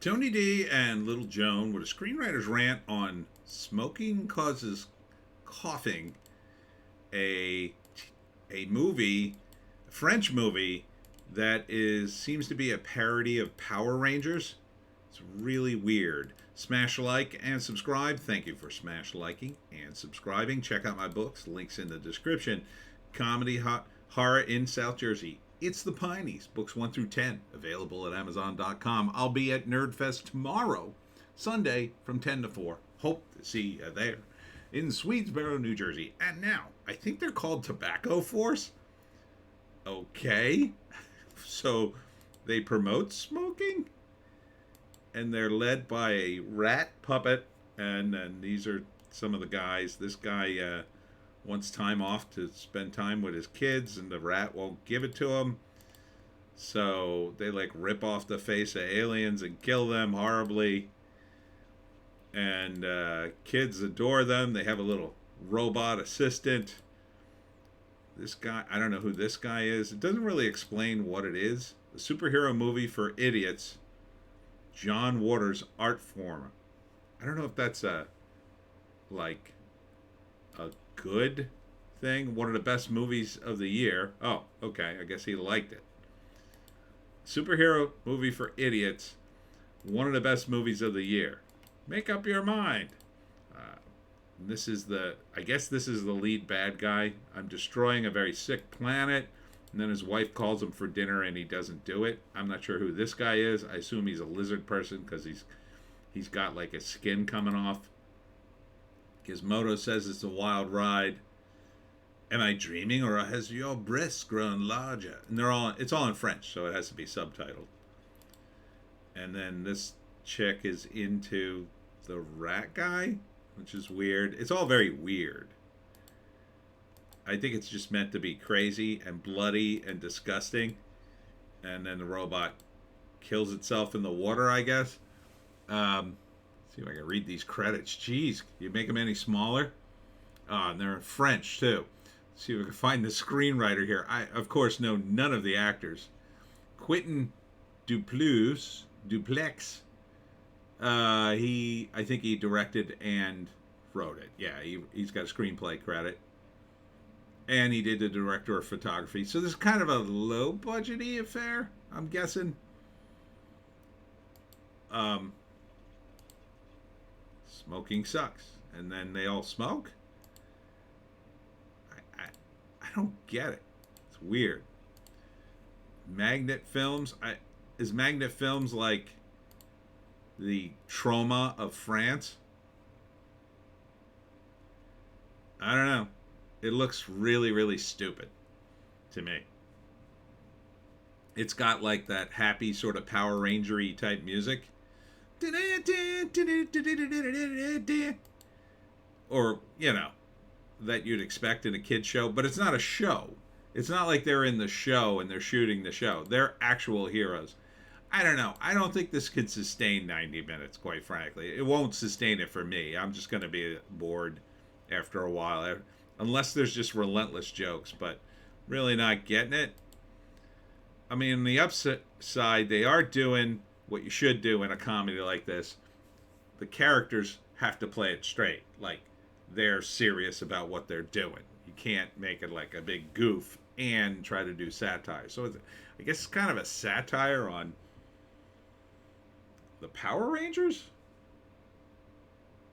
Tony D and Little Joan with a screenwriter's rant on smoking causes coughing, a movie, a French movie that is seems to be a parody of Power Rangers. It's really weird. Smash like and subscribe. Thank you for smash liking and subscribing. Check out my books. Links in the description. Comedy horror in South Jersey. It's the Pineys, books 1 through 10, available at Amazon.com. I'll be at Nerdfest tomorrow, Sunday, from 10 to 4. Hope to see you there in Swedesboro, New Jersey. And now, I think they're called Tobacco Force. Okay. So they promote smoking? And they're led by a rat puppet. And these are some of the guys. This guy wants time off to spend time with his kids, and the rat won't give it to him. So they like rip off the face of aliens and kill them horribly. And kids adore them. They have a little robot assistant. This guy, I don't know who this guy is. It doesn't really explain what it is. A superhero movie for idiots. John Waters art form. I don't know if that's a good thing. One of the best movies of the year. Oh, okay. I guess he liked it. Superhero movie for idiots. One of the best movies of the year. Make up your mind. I guess this is the lead bad guy. I'm destroying a very sick planet. And then his wife calls him for dinner and he doesn't do it. I'm not sure who this guy is. I assume he's a lizard person because he's got like his skin coming off. Gizmodo says it's a wild ride. Am I dreaming, or has your breasts grown larger? And it's all in French, so it has to be subtitled. And then this chick is into the rat guy, which is weird. It's all very weird. I think it's just meant to be crazy and bloody and disgusting. And then the robot kills itself in the water, I guess. See if I can read these credits. Jeez, you make them any smaller? And they're in French, too. Let's see if I can find the screenwriter here. I, of course, know none of the actors. Quentin Duplex. I think he directed and wrote it. Yeah, he's got a screenplay credit. And he did the director of photography. So this is kind of a low-budgety affair, I'm guessing. Smoking sucks. And then they all smoke? I don't get it. It's weird. Magnet Films. Is Magnet Films like the trauma of France? I don't know. It looks really, really stupid to me. It's got like that happy sort of Power Ranger-y type music. Or, that you'd expect in a kid's show. But it's not a show. It's not like they're in the show and they're shooting the show. They're actual heroes. I don't know. I don't think this could sustain 90 minutes, quite frankly. It won't sustain it for me. I'm just going to be bored after a while. Unless there's just relentless jokes, but really not getting it. I mean, on the upside, they are doing what you should do in a comedy like this. The characters have to play it straight. Like, they're serious about what they're doing. You can't make it like a big goof and try to do satire. So I guess it's kind of a satire on the Power Rangers?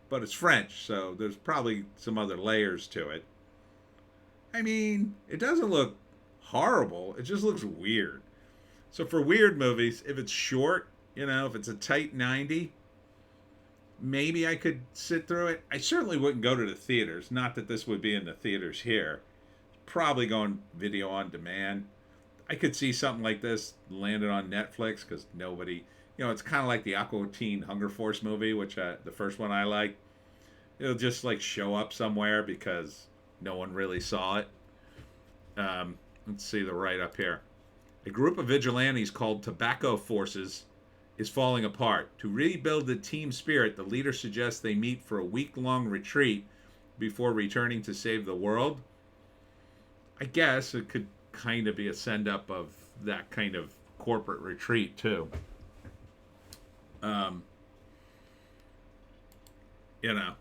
But it's French, so there's probably some other layers to it. I mean, it doesn't look horrible. It just looks weird. So for weird movies, if it's short, if it's a tight 90, maybe I could sit through it. I certainly wouldn't go to the theaters. Not that this would be in the theaters here. Probably going video on demand. I could see something like this landed on Netflix because nobody, it's kind of like the Aqua Teen Hunger Force movie, which the first one I liked. It'll just like show up somewhere because no one really saw it. Let's see the right up here. A group of vigilantes called Tobacco Forces is falling apart. To rebuild the team spirit, the leader suggests they meet for a week-long retreat before returning to save the world. I guess it could kind of be a send-up of that kind of corporate retreat, too. Um, you know,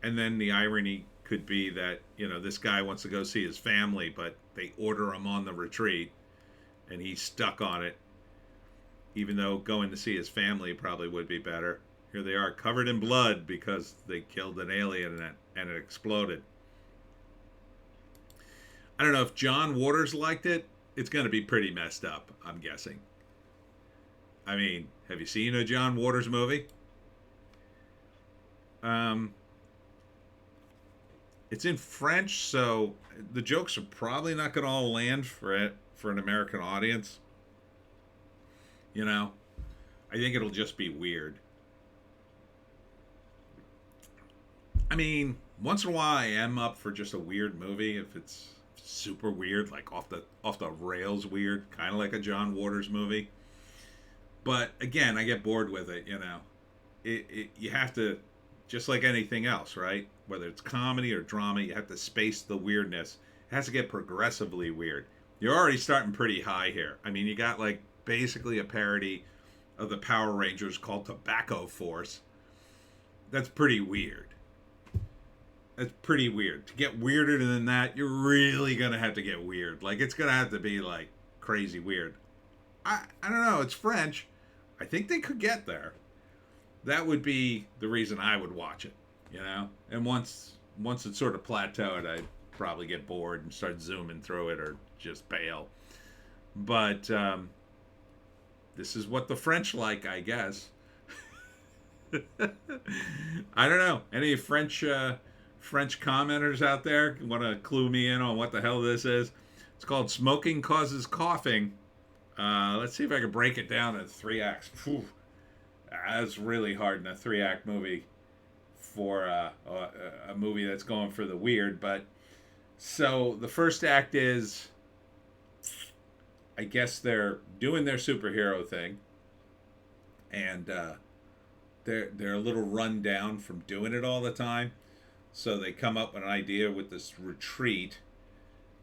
and then the irony could be that, this guy wants to go see his family, but they order him on the retreat and he's stuck on it, even though going to see his family probably would be better. Here they are, covered in blood because they killed an alien and it exploded. I don't know if John Waters liked it. It's going to be pretty messed up, I'm guessing. I mean, have you seen a John Waters movie? Um, it's in French, so the jokes are probably not going to all land for an American audience. You know, I think it'll just be weird. I mean, once in a while I am up for just a weird movie if it's super weird, like off the rails weird, kind of like a John Waters movie. But again, I get bored with it. You have to, just like anything else, right? Whether it's comedy or drama, you have to space the weirdness. It has to get progressively weird. You're already starting pretty high here. I mean, you got like basically a parody of the Power Rangers called Tobacco Force. That's pretty weird. That's pretty weird. To get weirder than that, you're really gonna have to get weird. Like, it's gonna have to be like crazy weird. I don't know. It's French. I think they could get there. That would be the reason I would watch it. And once it's sort of plateaued, I'd probably get bored and start zooming through it or just bail. But this is what the French like, I guess. I don't know. Any French commenters out there want to clue me in on what the hell this is? It's called Smoking Causes Coughing. Let's see if I can break it down in 3 acts. Whew. That's really hard in a 3-act movie for a movie that's going for the weird. But so the first act is, I guess they're doing their superhero thing, and they're a little run down from doing it all the time. So they come up with an idea with this retreat,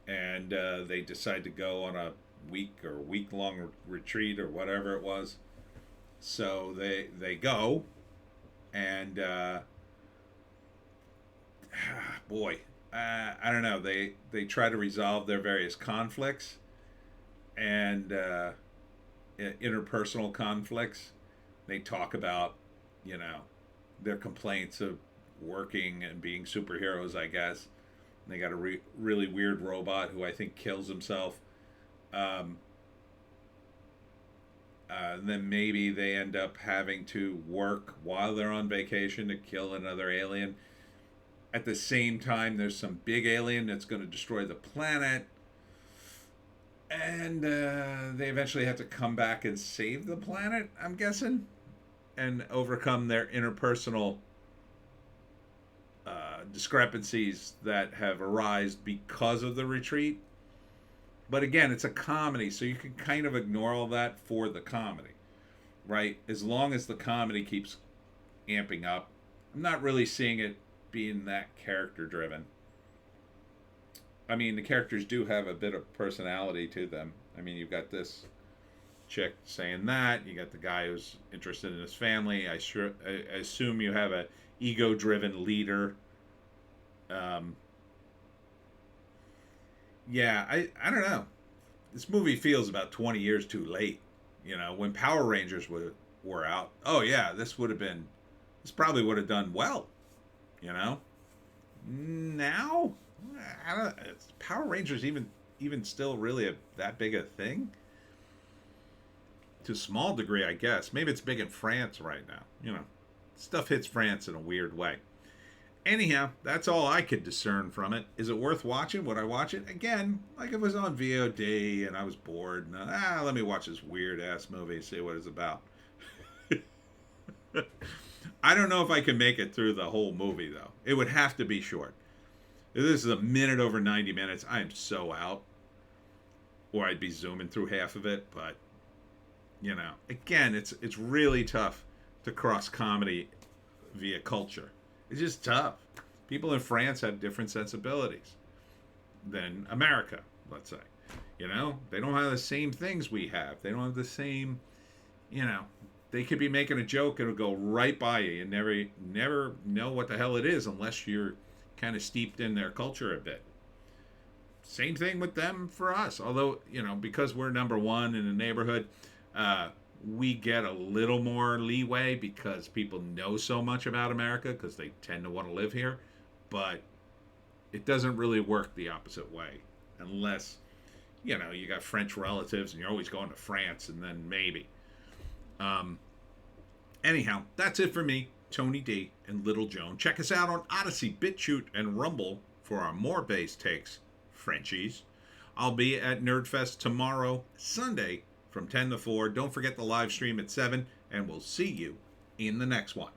and they decide to go on a week-long retreat or whatever it was. So they go, and boy, I don't know. They try to resolve their various conflicts and interpersonal conflicts. They talk about their complaints of working and being superheroes, I guess. And they got a really weird robot who I think kills himself. Then maybe they end up having to work while they're on vacation to kill another alien. At the same time, there's some big alien that's going to destroy the planet. And they eventually have to come back and save the planet, I'm guessing, and overcome their interpersonal discrepancies that have arisen because of the retreat. But again, it's a comedy, so you can kind of ignore all that for the comedy, right? As long as the comedy keeps amping up. I'm not really seeing it being that character driven. I mean, the characters do have a bit of personality to them. I mean, you've got this chick saying that. You got the guy who's interested in his family. I assume you have a ego-driven leader. Yeah, I don't know. This movie feels about 20 years too late. When Power Rangers were out. Oh yeah, this probably would have done well. Now, I don't. Is Power Rangers even still really that big a thing? To a small degree, I guess. Maybe it's big in France right now. Stuff hits France in a weird way. Anyhow, that's all I could discern from it. Is it worth watching? Would I watch it? Again, like if it was on VOD and I was bored. And, let me watch this weird-ass movie, see what it's about. I don't know if I can make it through the whole movie, though. It would have to be short. If this is a minute over 90 minutes, I am so out. Or I'd be zooming through half of it. But, again, it's really tough to cross comedy via culture. It's just tough. People in France have different sensibilities than America, let's say. They don't have the same things we have. They don't have the same, they could be making a joke, it'll go right by you. You never know what the hell it is unless you're kind of steeped in their culture a bit. Same thing with them for us. Although, because we're number one in the neighborhood, we get a little more leeway because people know so much about America because they tend to want to live here. But it doesn't really work the opposite way unless, you got French relatives and you're always going to France and then maybe. Anyhow, that's it for me, Tony D and Little Joan. Check us out on Odysee, Bitchute, and Rumble for our more bass takes, Frenchies. I'll be at Nerdfest tomorrow, Sunday, from 10 to 4. Don't forget the live stream at 7, and we'll see you in the next one.